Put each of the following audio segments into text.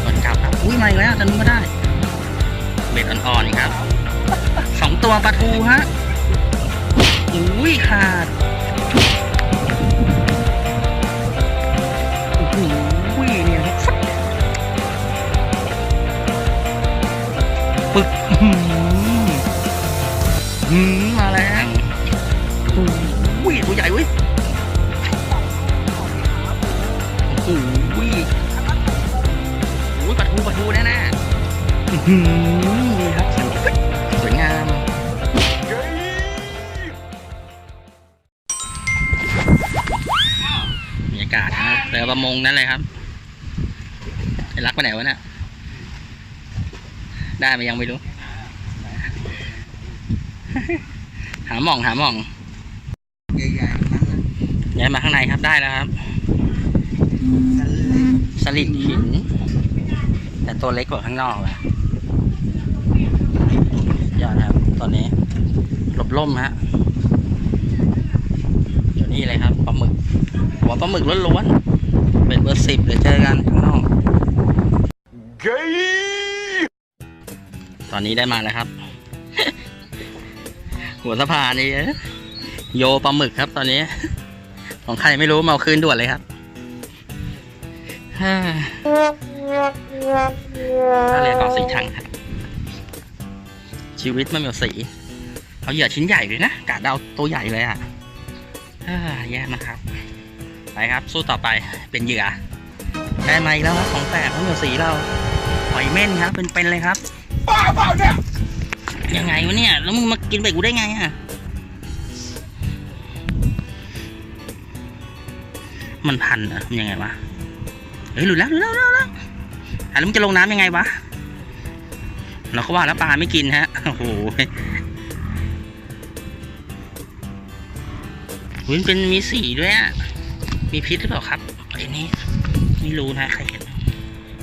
ก่อนกลับครับอุ้ยมาอีกแล้วทะลุก็ได้เบ็ดอ่อนๆครับ2 ตัวปลาทูฮะอุ้ยขาดอุ้ยเนี่ยปึกมาแล้วอุ้ยตัวใหญ่เว้ยอุ้ยปลาทูแน่ๆนี่ครับสวยงามบรรยากาศนะเรือประมงนั่นเลยครับไอ้รักไปไหนวะเนี่ยได้ไหมยังไม่รู้หาหม่องใหญ่มาข้างในครับได้แล้วครับสลิดหินแต่ตัวเล็กกว่าข้างนอกแหละยอดครับตอนนี้หลบล่มฮะอยู่นี่เลยครับปลาหมึกหัวปลาหมึกล้วนๆเป็นเบอร์ 10เดี๋ยวเจอกันข้างนอกตอนนี้ได้มาแล้วครับ หัวสะพานนี่โยปลาหมึกครับตอนนี้ของใครไม่รู้มาเอาคืนด่วนเลยครับถ้าเรียกก่อนสีชังครับชีวิตไม่มีสีเอาเหยื่อชิ้นใหญ่เลยนะกะเดาตัวใหญ่เลยอ่ะแย่นะครับไปครับสู้ต่อไปเป็นเหยื่อได้มาอีกแล้วครับของแปลกของเหยื่อสีเราหอยเม่นครับเป็นเลยครับบ้าเปล่าเนี่ยยังไงวะเนี่ยแล้วมึงมากินเบ็ดกูได้ไงอ่ะมันพันเหรอมันยังไงวะเฮ้ยหลุดแล้วแล้วมันจะลงน้ำยังไงวะเราก็ว่าแล้วปลาไม่กินฮะโอ้โหมันเป็นมีสีด้วยอ่ะมีพิษหรือเปล่าครับไอ้นี่ไม่รู้นะใครเห็น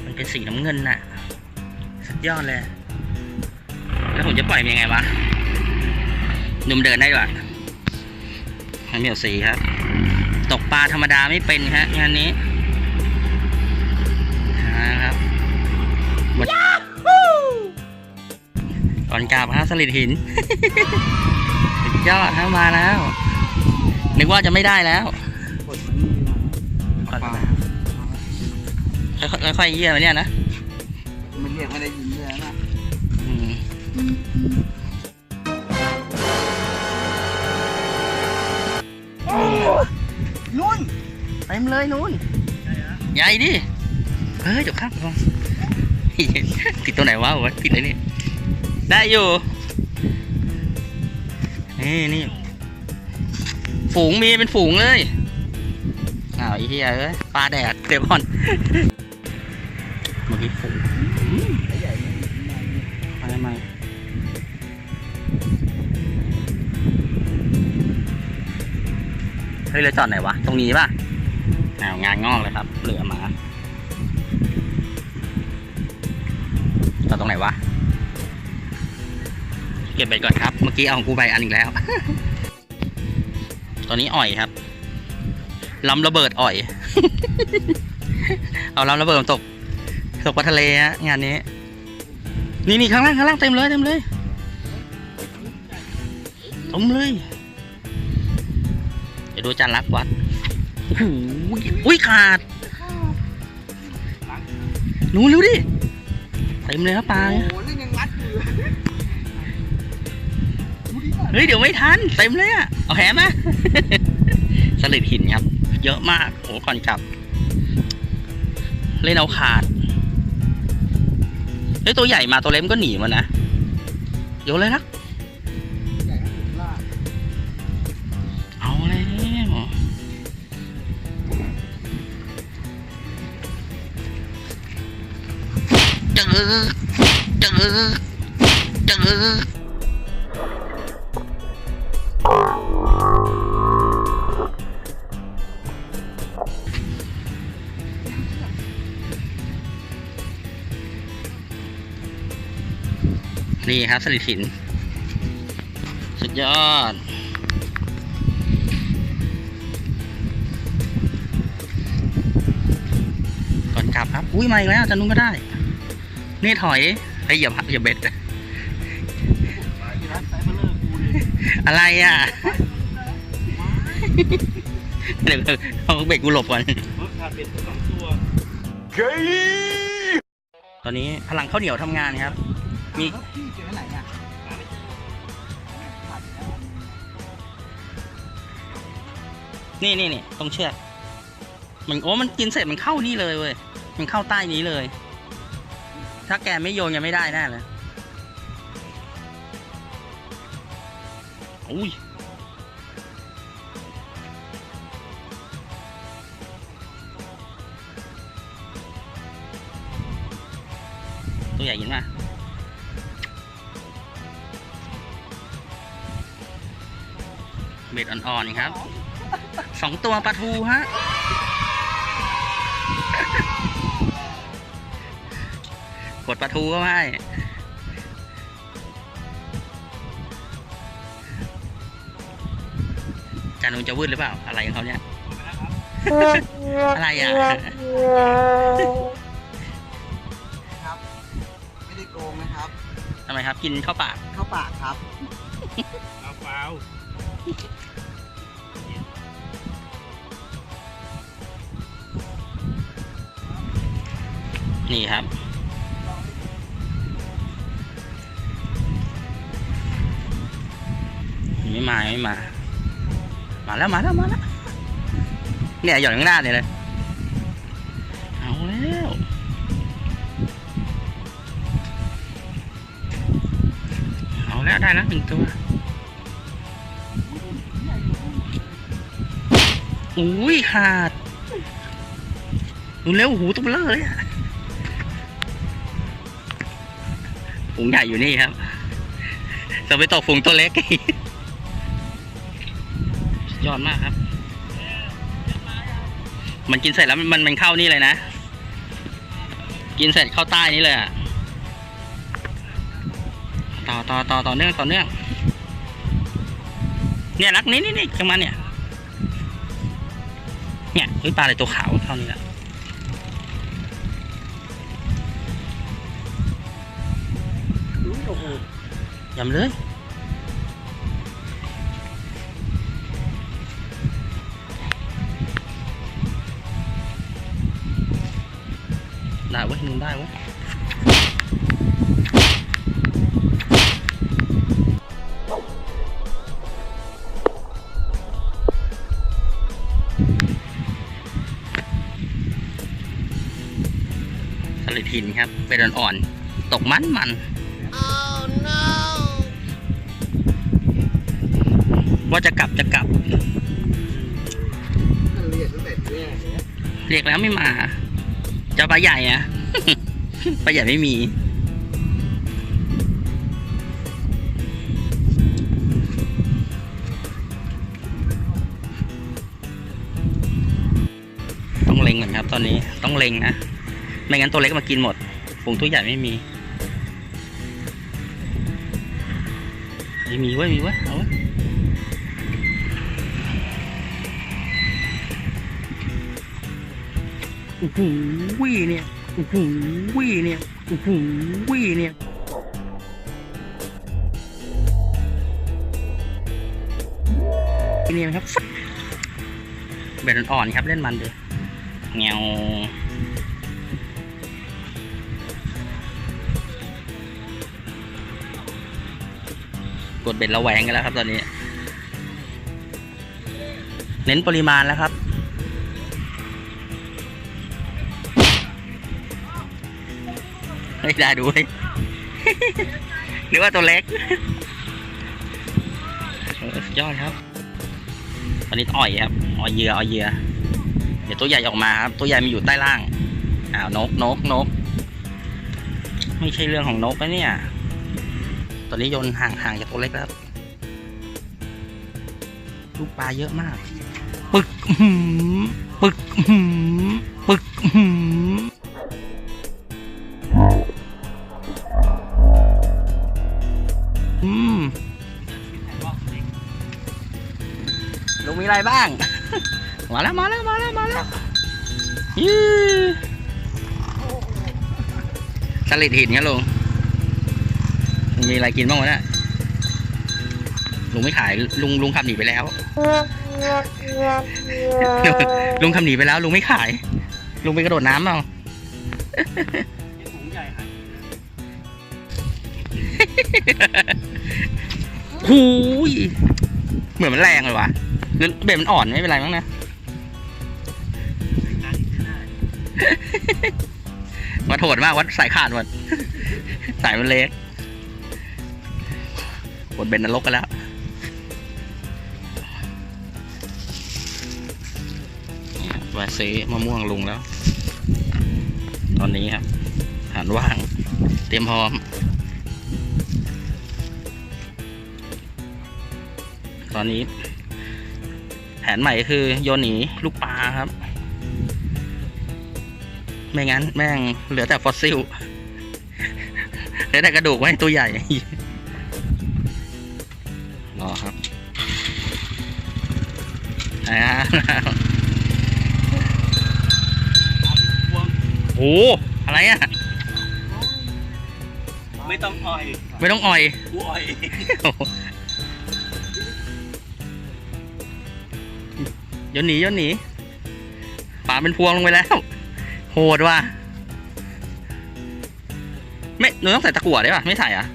มันเป็นสีน้ำเงินน่ะสุดยอดเลยแล้วผมจะปล่อยมันยังไงวะนุ่มเดินได้ก่อนให้เหมียวสีครับตกปลาธรรมดาไม่เป็นฮะงานนี้นะครับก่อนกลับฮะสลิดหินยอดฮะมาแล้วนึกว่าจะไม่ได้แล้วค่อยๆเยี่ยมเนี่ยนะมันเรียกไม่ได้ยินเลยนะนู่นเต็มเลยนู่นใหญ่ดิเฮ้ยจบข้างก่อนติดตัวไหนวะวะติดไหนนี่ได้อยู่นี่ฝูงมีเป็นฝูงเลยอ้าวไอ้เหี้ยเอ้ยปลาแดดเดี๋ยวก่อนเมื่อกี้ฝูงมาทำไมเฮ้ยเรือจอดไหนวะตรงนี้ป่ะงานงอกเลยครับเรือมาจอดตรงไหนวะเก็บไปก่อนครับเมื่อกี้เอาของกูไปอันอีกแล้ว ตอนนี้อ่อยครับลำระเบิดอ่อย เอาลำระเบิดตกปลาทะเลฮะงานนี้นี่ข้างล่างเต็มเลยเดี๋ยวดูจานรักวัดอุ้ยขาดหนูเร็วดิเต็มเลยครับปลาเฮ้ยเดี๋ยวไม่ทันเต็มเลยอ่ะเอาแหมา สลิดหินครับเยอะมากโอ้ก่อนกลับเล่นเอาขาดเฮ้ยตัวใหญ่มาตัวเล็กก็หนีมันนะโยนเลยนะเอาเลยเจอนี่ครับสลิดหินสุดยอด ครับอุ้ยมาอีกแล้วจะนุ่งก็ได้นี่ถอยไปเหยียบเบ็ดอะไรอ่ะเดี๋ยวเอาเบ็ดกูหลบก่อนตอนนี้พลังข้าวเหนียวทำงานครับมี พี่เจอไหนอ่ะ นี่ตรงเชือกมันกินเสร็จมันเข้านี่เลยเว้ยมันเข้าใต้นี้เลย ถ้าแกไม่โยนยังไม่ได้แน่เลยอุ้ยตัวใหญ่ยินมาเบ็ดอ่อนๆครับ2 ตัวปลาทูฮะกดปลาทูก็ไม่จานุนจะวืดหรือเปล่าอะไรของเขาเนี่ย อะไรอ่ะ ครับไม่ได้โกงนะครับ ทำไมครับกินเข้าปาก เข้าปากครับ เอาเปล่า นี่ครับไม่มาแล้วเนี่ยหย่อนข้างหน้าเนี่ยเลยเอาแล้วได้แล้ว1 ตัวอุ้ยขาดดูเร็วหูตัวเบลอเลยฝูงใหญ่อยู่นี่ครับจะไปตกฝูงตัวเล็ก ยอดมากครับมันกินเสร็จแล้วมันเข้านี่เลยนะกินเสร็จเข้าใต้นี้เลยอะต่อเนื่องเนี่ยรักนี่ขึ้นมาเนี่ยปลาอะไรตัวขาวเท่านี้แหละยำเลยได้เว้ยนึงได้เว้ยสลิดหินครับเป็นอ่อนๆตกมันว่าจะกลับ เรียกตั้งแต่แรกเลย เรียกแล้วไม่มาจะปลาใหญ่อะ ปลาใหญ่ไม่มีต้องเล็งก่อนครับตอนนี้ต้องเล็งนะไม่งั้นตัวเล็กมากินหมดฝูงตัวใหญ่ไม่มีมีเว้ยเอาเว้ยโอ้โหเนี่ยครับเบ็ดอ่อนๆครับเล่นมันเลยเงี้ยวกดเบ็ดระแวงกันแล้วครับตอนนี้เน้นปริมาณแล้วครับไม่ได้ดูเลยหรือว่าตัวเล็กสุดยอดครับตอนนี้อ่อยครับอ่อยเหยื่อเดี๋ยวตัวใหญ่ออกมาครับตัวใหญ่มีอยู่ใต้ล่างนกไม่ใช่เรื่องของนกนะเนี่ยตอนนี้โยนห่างจากตัวเล็กแล้วลูกปลาเยอะมากปึกลุงมีอะไรบ้าง มาแล้วยื สลิดหินครับลุงมีอะไรกินบ้างวะเนี่ยลุงไม่ขายลุงขับหนีไปแล้ว ลุงขับหนีไปแล้วลุงไม่ขายลุงไปกระโดดน้ำเอา ถุงใหญ่ค่ะ หูยเหมือนมันแรงเลยว่ะหรือเบรมันอ่อนไม่เป็นไรมั้งนะ วัดโหดมากวัดสายขาดหมด สายมันเล็กหมดเบนนรกกันแล้วมาซื้อมะม่วงลุงแล้ว ตอนนี้ครับอาหารว่างเตรียมพร้อมตอนนี้แผนใหม่คือโยนหนีลูกปลาครับ ไม่งั้นแม่งเหลือแต่ฟอสซิลเหลือแต่กระดูกไว้ตัวใหญ่ รอครับโอ้อะไรอ่ะ ไม่ต้องอ่อย ไม่ต้องอ่อย กูอ่อย โยนหนีปลาเป็นพวงลงไปแล้วโหดว่ะไม่หนูต้องใส่ตะกั่วได้ป่ะไม่ใส่อ่ะ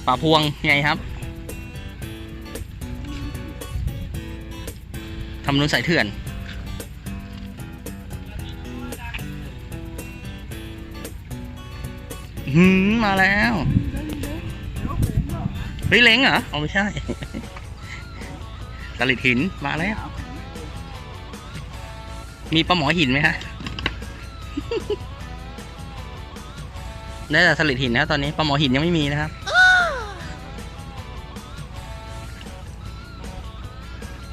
ปลาพวงไงครับทำนูนใส่เถื่อนมาแล้วเฮ้ยเล้งเหรอเอาไม่ใช่สลิดหินมาแล้วมีปลาหมอหินไหมฮะ ได้แต่สลิดหินนะตอนนี้ปลาหมอหินยังไม่มีนะครับ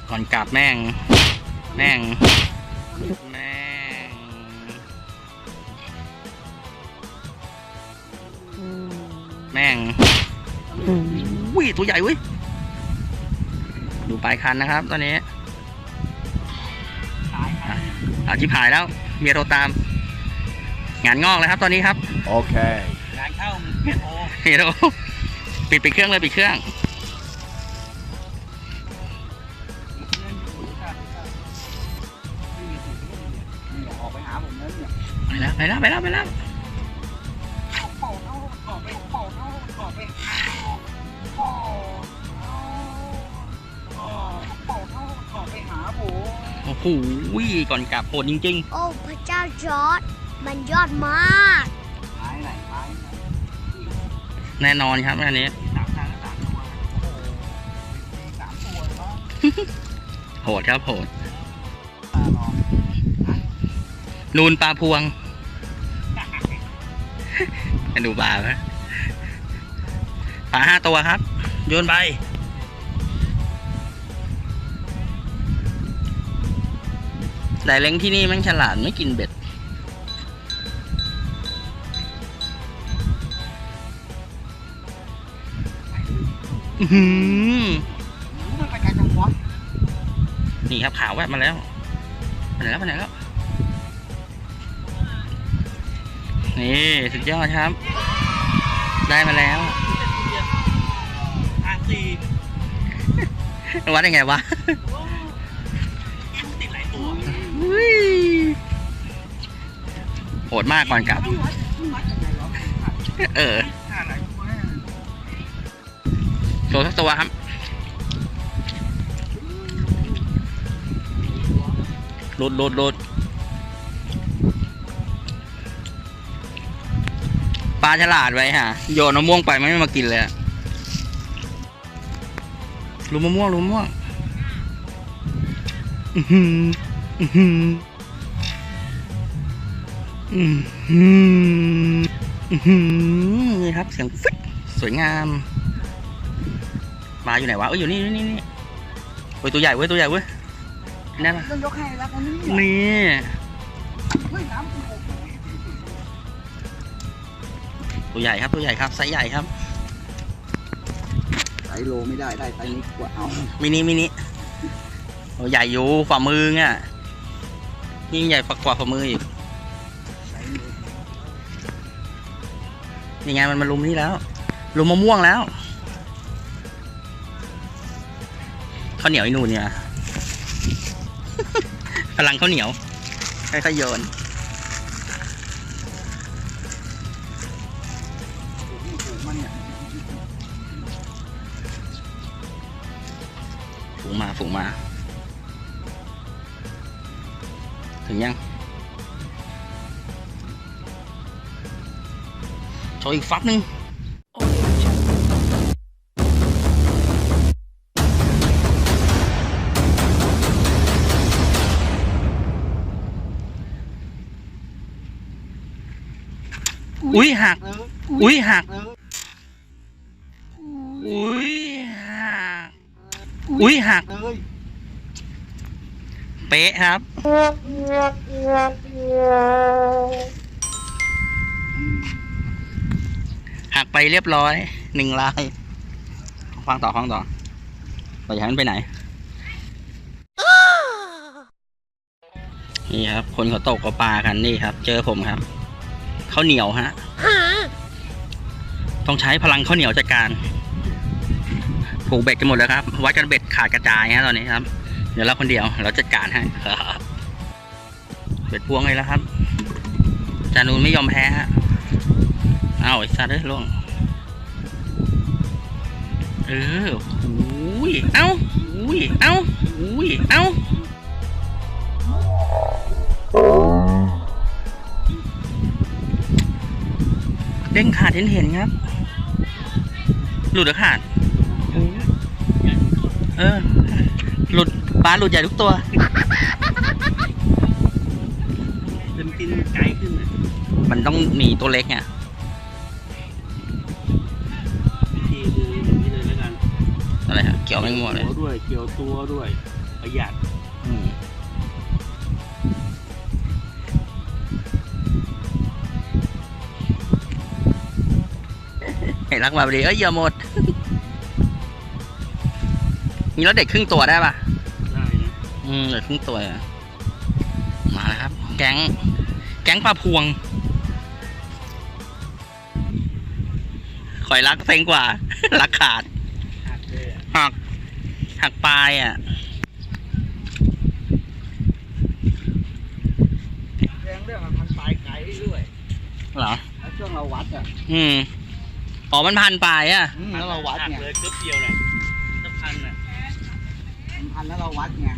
ก่อนกลับแม่งแม่งอุ้ยตัวใหญ่เว้ยดูปลายคันนะครับตอนนี้ชิบหายแล้วเมียโทรตามงานงอกเลยครับตอนนี้ครับโอเค งานเข้าเมียโทร เมียโทรปิดเครื่องเลยปิดเครื่องออกไปหาผมนั้นเนี่ย ไปแล้วโอ้โหก่อนกลับโหดจริง โอ้พระเจ้าจอร์ดมันยอดมาก หายไหนหาย ๆแน่นอนครับอันนี้ โหดครับโหดนูนปลาพวงดูปลาไหมปลา5 ตัวครับโยนไปแต่เล้งที่นี่แม่งฉลาดไม่กินเบ็ดมันไปไกลจังวะ นี่ครับขาวแวบมาแล้วไปไหนแล้วนี่สุดยอดครับได้มาแล้ว R4 วัดยังไงวะ ติดหลายตัว โหดมากก่อนกลับโชว์สักตัวครับหลุดปลาฉลาดไว้ฮะโยนมะม่วงไปไม่มากินเลยลุมมะม่วงนี่ครับเสียงฟิตสวยงามปลาอยู่ไหนวะอยู่นี่โอ้ยตัวใหญ่เว้ยนั่นน่ะ ต้องยกให้แล้วคนนี้ นี่ตัวใหญ่ครับไซส์ใหญ่ครับ ไซโลไม่ได้ไซนี้กว่าเอา มินิตัวใหญ่อยู่ฝ่ามืออ่ะ ยิ่งใหญ่ฝักกว่าฝ่ามืออีกยังไงมันมาลุมนี่แล้วลุมมะม่วงแล้วข้าวเหนียวไอ้นู่นเนี่ย พลังข้าวเหนียวค่อยๆโยนฝูงมาถึงยังโชว์อีกฟักหนึ่งอุ้ยหักอุ้ยหักอุ้ยหักอุ้ยหักเป๊ะครับหักไปเรียบร้อย1 ลายฟังต่อเราจะให้มันไปไหนนี่ครับคนเขาตกปลากันนี่ครับเจอผมครับข้าวเหนียวฮะต้องใช้พลังข้าวเหนียวจัดการผูกเบ็ดกันหมดแล้วครับวัดกันเบ็ดขาดกระจายฮะตอนนี้ครับเดี๋ยวเราคนเดียวเราจัดการให้เบ็ดพวงเลยแล้วครับจานูนไม่ยอมแพ้ฮะเอาไอ้สัตว์เลยล่วงอุ้ยเอ้าอุ้ยเอ้าอุ้ยเอ้าเด้งขาดเห็นครับหลุดหรือขาดหลุดปลาหลุดใหญ่ทุกตัว เป็นกินไกลขึ้นเลย มันต้องมีตัวเล็กไง วิธีดูอย่างนี้เลยแล้วกัน อะไรฮะเกี่ยวไม่หมดเลย หัวด้วยเกี่ยวตัวด้วยประหยัด เห็นรักมาพอดีเหยื่อหมด นี่แล้วเด็กครึ่งตัวได้ป่ะ ได้นะ เด็กครึ่งตัวมาแล้วครับ แก๊งปลาพวงข่อยรักเซ็งกว่า รักขาด หักเลยอ่ะ หักปลายอ่ะ แรงเรื่องมันปลายไกลด้วย เหรอ แล้วช่วงเราวัดอ่ะ อ๋อมันพันปลายอ่ะ แล้วเราวัด หัก ไง เลยกึ๊บเดียวน่ะสักพันน่ะ มันพันแล้วเราวัดไง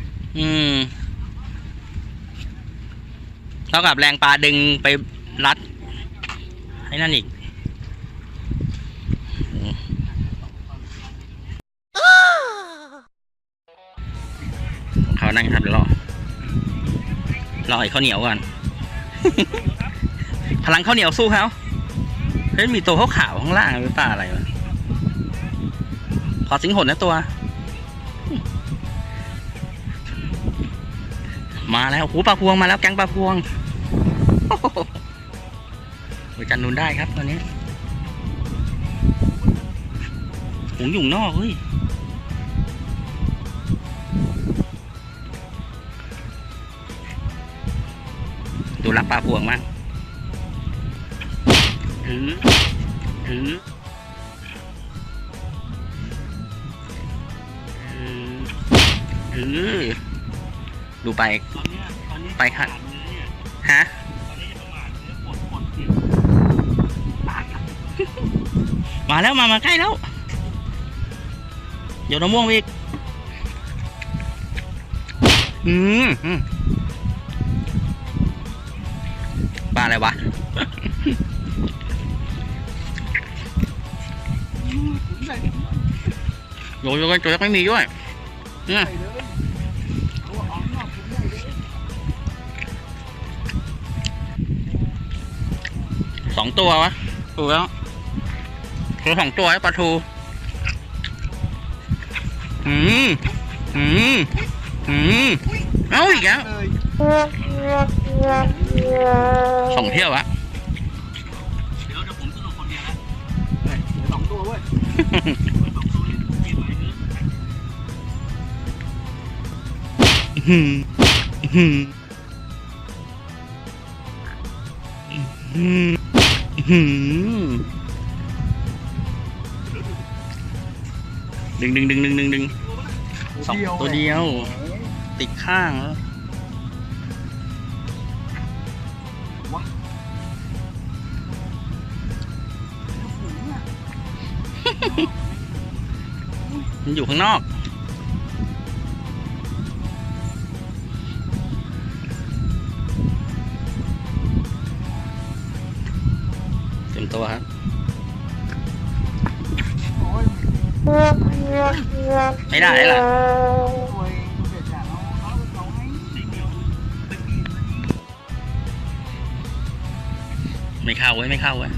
เท่ากับแรงปลาดึงไปรัดให้นั่นอีกเขานั่งครับเดี๋ยวรอไอ้ข้าวเหนียวก่อน พลังข้าวเหนียวสู้เขาเฮ้ยมีตัวขาวๆข้างล่างเป็นปลาอะไรวะขอสิงหนนะตัว มาแล้วโอ้โหปลาพวงมาแล้วแก๊งปลาพวงโอ้โหจันนุนได้ครับตอนนี้หุงอยู่นอกเฮ้ยดูรักปลาพวงมั้งดูไป ตอนนี้ไปหัด เนี่ย ฮะ ตอนนี้จะประมาณเนื้อปนเสีย มาแล้วมาใกล้แล้วโยนมะม่วงอีกปลาอะไรวะ โยนตัวเล็กไม่มีด้วยเนี่ย ไปเลยตัวออกนอกผมได้เลย 2 ตัววะถูกแล้วคือ2 ตัวไอ้ปลาทูเอาอีกแล้ว เลย ส่งเที่ยวอะ เดี๋ยวผมสนุกคนเดียวนะ เหลือ2 ตัวเว้ย เ หืมดึงสองตัวเดียว ติดข้างแล้ว มันอยู่ข้างนอก เต็มตัวครับ โอ้ย ไม่ได้ล่ะ โอ้ยเด็ดอะเอาให้ ไม่เข้าเว้ย ไม่เข้าเว้ย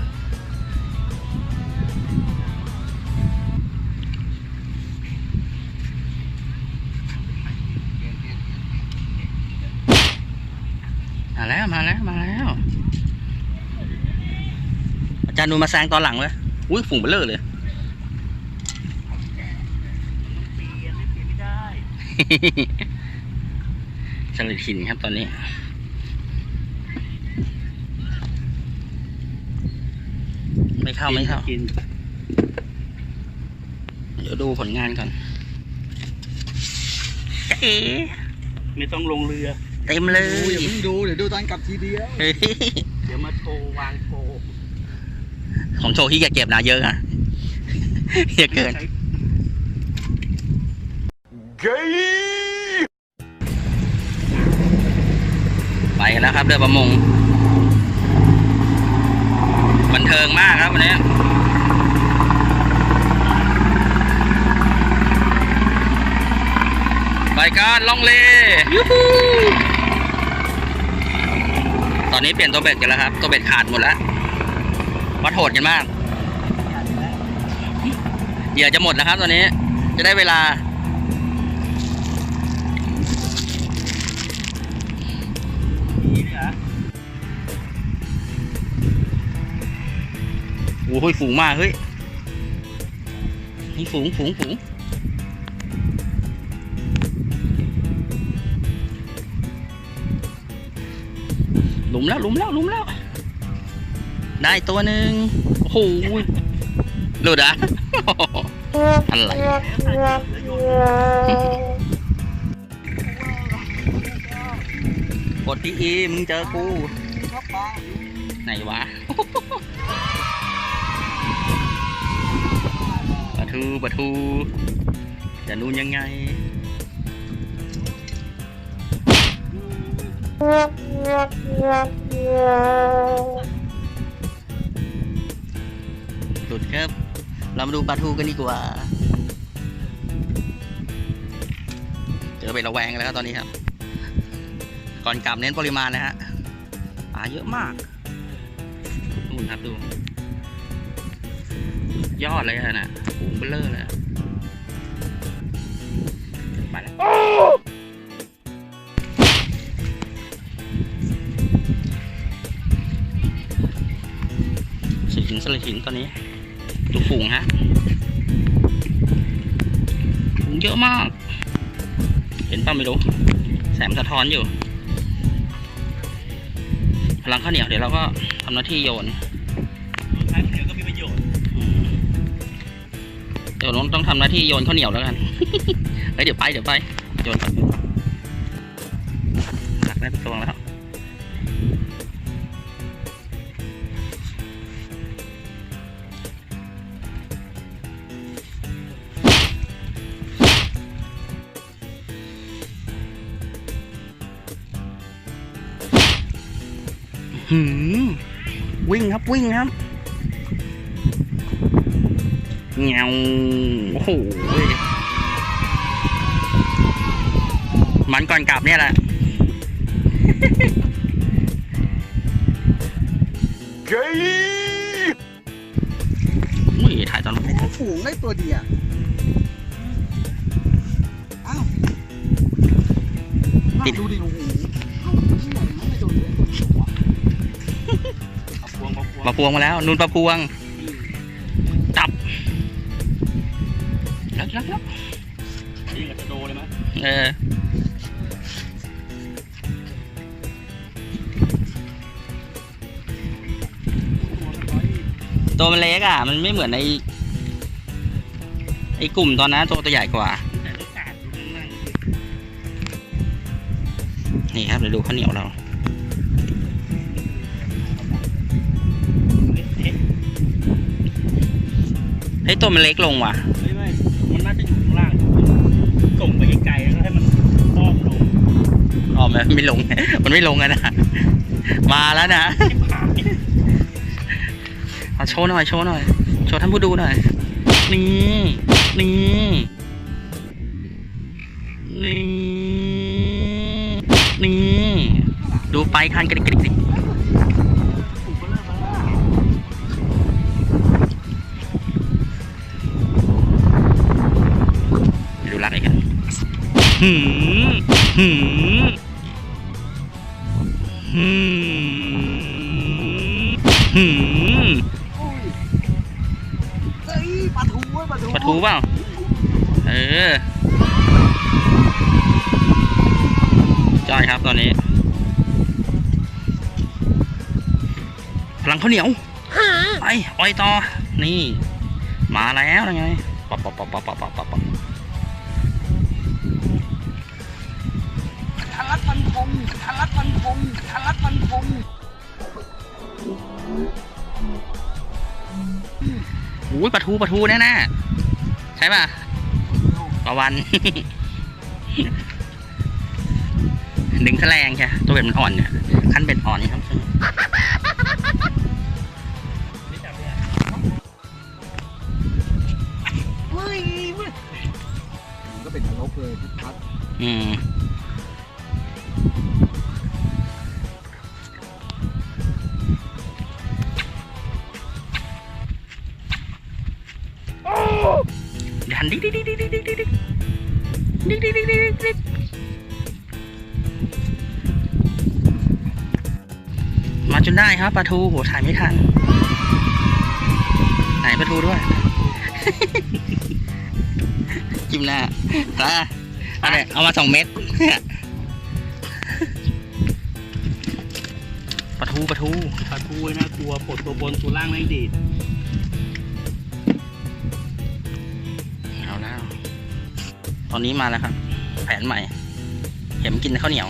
มาแล้ว อาจารย์นูมาแซงตอนหลังเลยอุ้ยฝูงเบลอเลย เปลี่ยนไม่ได้ สลิดหินครับตอนนี้ ไม่เข้า กิน เดี๋ยวดูผลงานก่อนเอ๊ะ ไม่ต้องลงเรือ เต็มเล ดูอย่าย เพิ่งดูเดี๋ยวดูตอนกลับทีเดียว เฮ้ย เดี๋ยวมาโทรวางโทร ของโชว์ที่แกเก็บนะเยอะอะ เยอะเกิน ไปกันแล้วครับเรือประมง บันเทิงมากครับวันนี้ ไปกันล่องเลยูฮูตอนนี้เปลี่ยนตัวเบ็ดกันแล้วครับ ตัวเบ็ดขาดหมดแล้ววัดโหดกันมากเหยื่อจะหมดแล้วครับตอนนี้จะได้เวลา นี่เหรอ โอ้ยฝูงมากเฮ้ยนี่ฝูงหลุมแล้วได้ตัวหนึ่งโอ้โหหลุดอ่ะ อะไรกดพี่อีมึงเจอกู ครับปลา ไหนวะ ปะทูจะนู่นยังไงสุดครับ เรามาดูปลาทูกันดีกว่า เจอเบ็ดระแวงแล้วครับตอนนี้ครับ ก่อนกลับเน้นปริมาณนะฮะปลาเยอะมากนู่นครับดู ยอดเลยนะฝูงเบลอเลยไปแล้วสลิดหินตอนนี้ดูฝูงฮะฝูงเยอะมาก เห็นป่ะไม่รู้แสงสะท้อนอยู่พลังข้าวเหนียวเดี๋ยวเราก็ทำหน้าที่โยน ท้ายเดี๋ยวก็มีประโยชน์ เดี๋ยวน้องต้องทำหน้าที่โยนข้าวเหนียวแล้วกัน เฮ้ยเดี๋ยวไปโยนหลักได้เป็นตัวแล้ววิ่งครับเงาโอ้โหมันก่อนกลับเนี่ยแหละ อุ้ยถ่ายตอนไม่ได้ ฝูงได้ตัวเดียวอ้าวดูดิโอ้โหไม่โดนเลยตัวเดียววะ ปลาพวงมาแล้วนูนปลาพวงจับยัก นี่กับจะโดเลยมั้ย เ ตัวมันเล็กอ่ะ มันไม่เหมือนไอ้กลุ่มตอนนั้นตัวใหญ่กว่า แต่ต้องการดูนั่ง นี่ครับเดี๋ยวดูข้าวเหนียวเรา เฮ้ยตัวมันเล็กลงว่ะ ไม่มันน่าจะอยู่ข้างล่างส่งไปไกลๆแล้วให้มันอ้อมลง อ๋อมันไม่ลง มันไม่ลงอะนะ มาแล้วนะเอาโชว์หน่อย โชว์หน่อย โชว์ท่านผู้ดูหน่อย นี่ นี่ นี่ นี่ ดูไปคันกระดิกกระดิกดูรักเลยกันหืมหืมหืมหืม เฮ้ยปลาทูเว้ยปลาทู ปลาทูเปล่า จอยครับตอนนี้ พลังข้าวเหนียวไปอ้อยต่อ นี่ มาแล้วยังไงปับปับปับปับปับปับปับ ทะลักมันคงทะลักมันคงทะลักมันคง อุ้ยปลาทูแน่ๆใช่ป่ะปลาวัน ดึงแฉลงใช่ตัวเบ็ดมันอ่อนเนี่ยขั้นเบ็ดอ่อนครับ ไม่จับเลย เฮ้ยเว้ยมันก็เป็นนรกเลยชัด อืมดันดิ๊กดิ๊กดิ๊กดิ๊กดิ๊กดิ๊กดิ๊กดิ๊กดิ๊กดิ๊กดิ๊กดิ๊กมาจนได้ครับปลาทูโหถ่ายไม่ทันไหนปลาทูด้วย จิ้มหน้าอะไรเอามา2 เม็ด ปลาทู ปลาทูน่ากลัวปลดตัวบนตัวล่างไม่ดีด เอาแล้ว ตอนนี้มาแล้วครับ แผนใหม่ เห็นกินข้าวเหนียว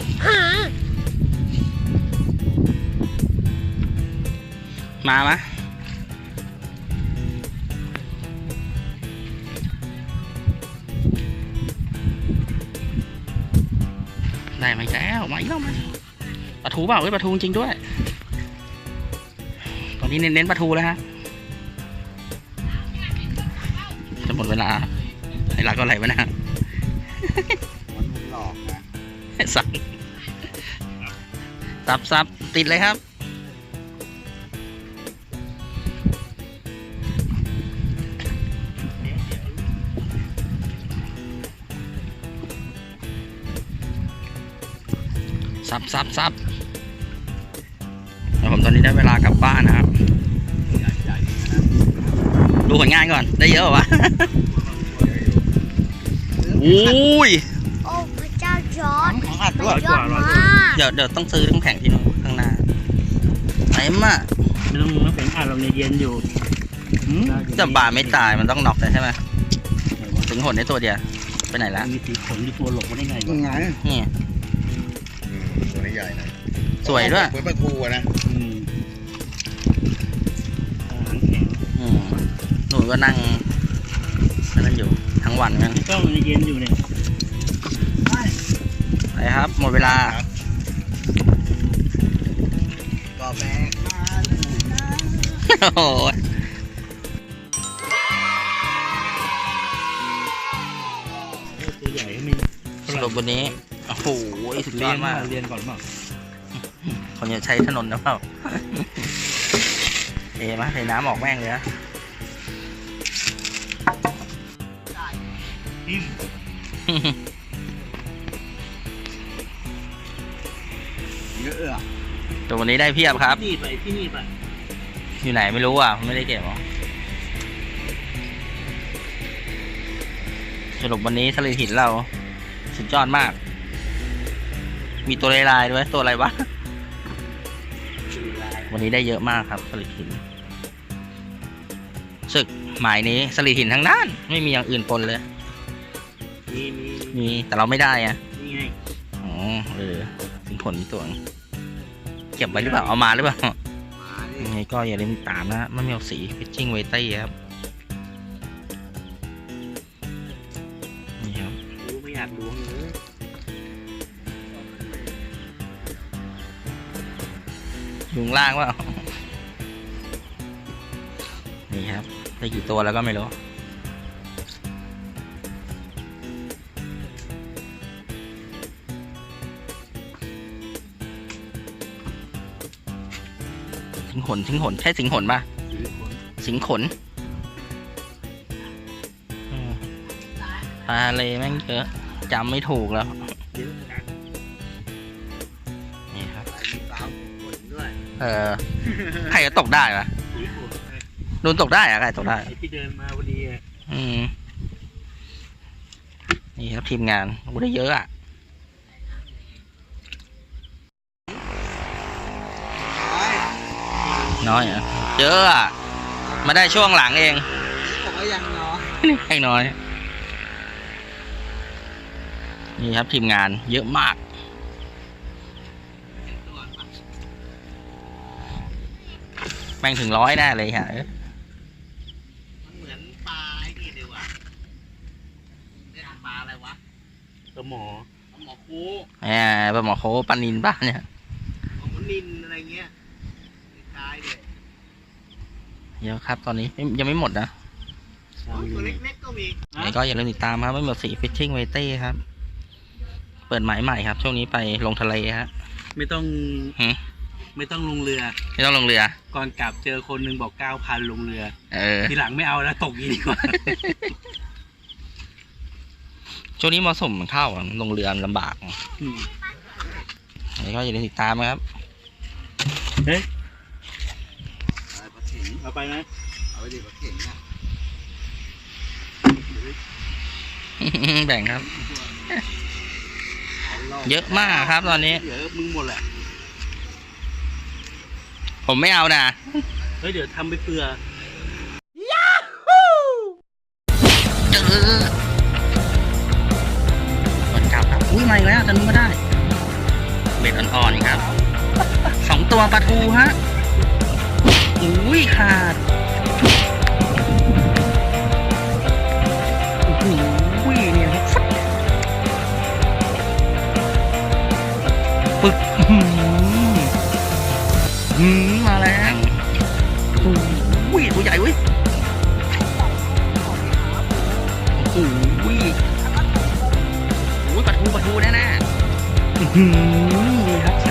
มาไหมได้มาอีกแล้วมาอีกแล้วมาปลาทูเปล่าเว้ยปลาทูจริงด้วย ตอนนี้เน้นปลาทูแล้วฮะจะหมดเวลาไอ้รักก็ไหลวะนะ ๆมันหลอกนะ สับติดเลยครับ สับแล้วผมตอนนี้ได้เวลากลับบ้านนะครับ ดูผลงานก่อน ได้เยอะเหรอวะ อุ้ย โอ้พระเจ้าจอร์ด ของอัด มัน ด้วย ยอดมาก เดี๋ยวต้องซื้อน้ำแข็งที่นู่นข้างหน้าเต็มอ่ะ ไม่ต้องน้ำแข็งอัดเราเนี่ยเย็นอยู่ จะบาไม่ตายมันต้องน็อกเลยใช่ไหมถึงหดในตัวเดียวไปไหนละ มีสีขนที่ตัวหลบมาได้ไง ยังไง นี่ ตัวนี้ใหญ่นะ สวยด้วย เหมือนปลาทูอะนะ อาหารแข็ง หนูก็นั่งนั่นอยู่ทั้งวันงั้น ก็มันเย็นอยู่เนี่ย ไปครับ หมดเวลา ก็แบกมาเลยนะ โอ้โห ตัวใหญ่ก็มี สรุปวันนี้โอ้โหสุดยอดมาก เรียนก่อนเปล่า คนจะใช้ถนนนะเปล่า เอ๋มาใส่น้ำออกแม่งเลยนะ ทิม เยอะอะ ตัววันนี้ได้เพียบครับ นี่ไปที่นี่ไป อยู่ไหนไม่รู้อ่ะไม่ได้เก็บหรอสรุปวันนี้ทะเลหินเราสุดยอดมาก มีตัวลายๆด้วยตัวอะไรวะ วันนี้ได้เยอะมากครับทะเลหิน หมายนี้สลิดหินทั้งด้านไม่มีอย่างอื่นปนเลย มี มีแต่เราไม่ได้อะ นี่ไง อ๋อสิงขนตัวเก็บไว้หรือเปล่าเอามาหรือเปล่า มาดิ ยังไงก็อย่าลืมติดตามนะมันมีสีฟิชชิ่งเวตี้ครับนี่ครับ รู้ไม่อยากล้วงเลย อยู่ข้างล่างว่านี่ครับได้กี่ตัวแล้วก็ไม่รู้สิงขนใช่สิงขนป่ะ ถือขน สิงขนปลาเลยแม่งเยอะจำไม่ถูกแล้ว เยอะนะ นี่ครับ มีตามขนด้วย ใครจะตกได้ปะ ถือขน โดนตกได้อะใครตกได้ ไอ้ที่เดินมาพอดีอะ นี่ครับทีมงานโอ้ได้เยอะอ่ะ น้อยอ่ะเยอะอ่ะมาได้ช่วงหลังเอง บอกว่ายังน้อย ให้น้อย นี่ครับทีมงานเยอะมาก แม่งถึง100แน่เลยฮะ มันเหมือนปลาไอ้นี่เลยว่ะเรียกปลาอะไรวะ สมอ ปลาหมอคู ปลาหมอโคปลานินบ้าเนี่ย ปลาหมอนินอะไรเงี้ยคล้ายๆเลย เยอะครับตอนนี้ยังไม่หมดนะ ตัวเล็กๆก็มี ไหนก็อย่าลืมติดตามครับไม่หมดสีฟิชชิ่งเวตี้ครับ เปิดหมายใหม่ครับ ช่วงนี้ไปลงทะเลฮะ ไม่ต้อง หืม ไม่ต้องลงเรือ ไม่ต้องลงเรือ ก่อนกลับเจอคนหนึงบอก 9,000 ลงเรือ ทีหลังไม่เอาแล้วตกอีกดีกว่า ช่วงนี้มรสุมมันเข้าอะลงเรือลำบาก อืม ไหนก็อย่าลืมติดตามนะครับ เฮ้ย อะไรปลาเข็ง เอาไปไหม เอาไปดิปลาเข็งอ่ะ แบ่งครับ เอาล่ เยอะมากครับตอนนี้ เดี๋ยวมึงหมดแหละ ผมไม่เอานะ เฮ้ยเดี๋ยวทำไปเผื่อ เจอก่อนกลับครับอุ้ยมาอีกแล้วจะนู้นก็ได้ เบ็ดอ่อนๆครับ 2 ตัวปลาทูฮะอุ้ยขาดอุ้ยเนี่ยครับปึกมาแล้วอุ้ยตัวใหญ่เว้ยโอ้โหปลาทูแน่ๆนี่ครับ